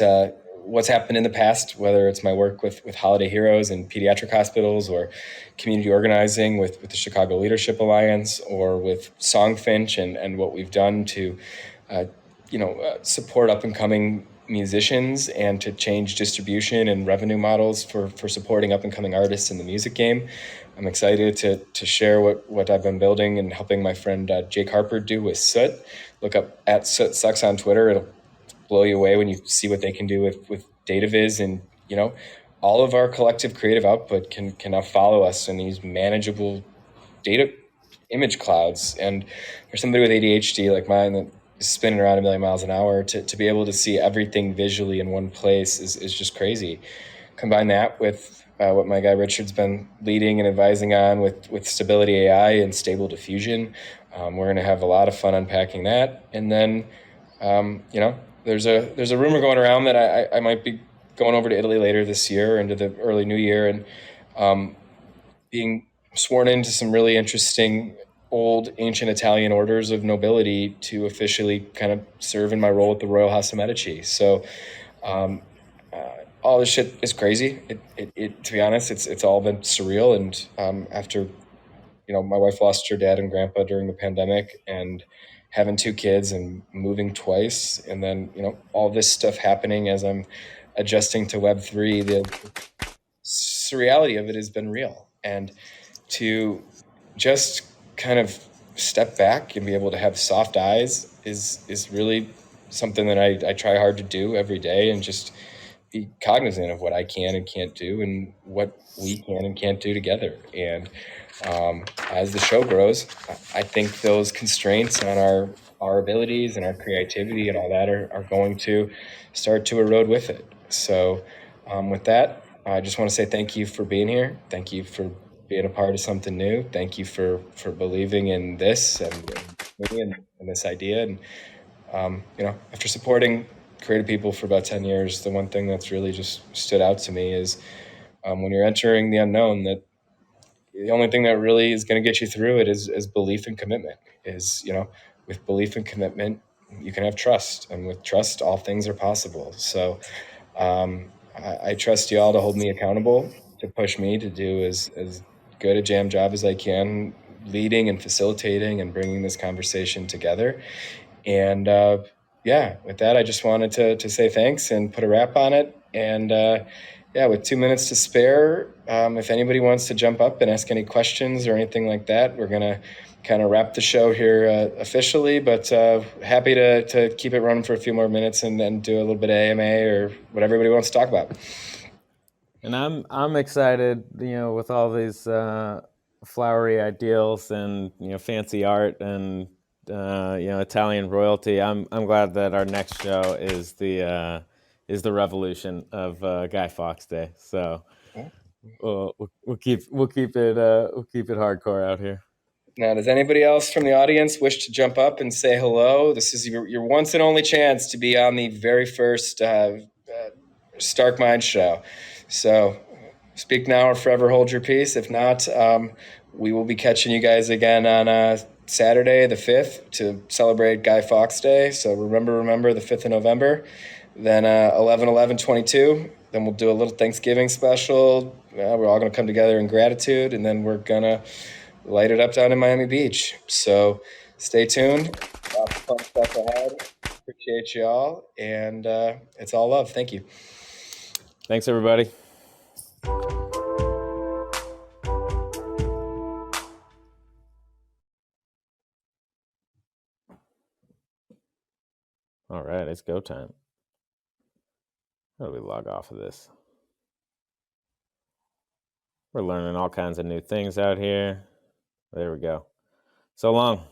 happened in the past, whether it's my work with Holiday Heroes and pediatric hospitals, or community organizing with the Chicago Leadership Alliance, or with Songfinch and what we've done to support up and coming musicians, and to change distribution and revenue models for supporting up and coming artists in the music game. I'm excited to share what I've been building and helping my friend Jake Harper do with Soot. Look up at Soot Sucks on Twitter. It'll blow you away when you see what they can do with data viz, and all of our collective creative output can now follow us in these manageable data image clouds. And for somebody with ADHD like mine that is spinning around a million miles an hour, to be able to see everything visually in one place is just crazy. Combine that with what my guy Richard's been leading and advising on with Stability AI and Stable Diffusion. We're going to have a lot of fun unpacking that. And then, there's a rumor going around that I might be going over to Italy later this year, into the early new year, and being sworn into some really interesting old ancient Italian orders of nobility to officially kind of serve in my role at the Royal House of Medici. So all this shit is crazy. It to be honest, it's all been surreal. And after my wife lost her dad and grandpa during the pandemic, and having 2 kids and moving twice, and then all this stuff happening as I'm adjusting to Web3, the surreality of it has been real. And to just kind of step back and be able to have soft eyes is really something that I try hard to do every day, and just be cognizant of what I can and can't do, and what we can and can't do together. And as the show grows, I think those constraints on our abilities and our creativity and all that are going to start to erode with it. So with that, I just want to say thank you for being here. Thank you for being a part of something new. Thank you for believing in this and me and this idea. And after supporting creative people for about 10 years, the one thing that's really just stood out to me is when you're entering the unknown, that the only thing that really is going to get you through it is belief and commitment. With belief and commitment, you can have trust, and with trust, all things are possible. So I trust you all to hold me accountable, to push me to do as good a jam job as I can, leading and facilitating and bringing this conversation together. And with that, I just wanted to say thanks and put a wrap on it. And with 2 minutes to spare, if anybody wants to jump up and ask any questions or anything like that, we're going to kind of wrap the show here officially. But happy to keep it running for a few more minutes and then do a little bit of AMA or what everybody wants to talk about. And I'm excited, with all these flowery ideals and fancy art and Italian royalty. I'm glad that our next show is the revolution of Guy Fawkes Day. So we'll keep it hardcore out here. Now, does anybody else from the audience wish to jump up and say hello? This is your once and only chance to be on the very first Stark Mind show. So speak now or forever hold your peace. If not, we will be catching you guys again on Saturday, the 5th, to celebrate Guy Fawkes Day. So remember the 5th of November. Then 11/11/22. Then we'll do a little Thanksgiving special. We're all going to come together in gratitude, and then we're going to light it up down in Miami Beach. So stay tuned. Lots of fun stuff ahead. Appreciate you all, and it's all love. Thank you. Thanks, everybody. All right, it's go time. How do we log off of this? We're learning all kinds of new things out here. There we go. So long.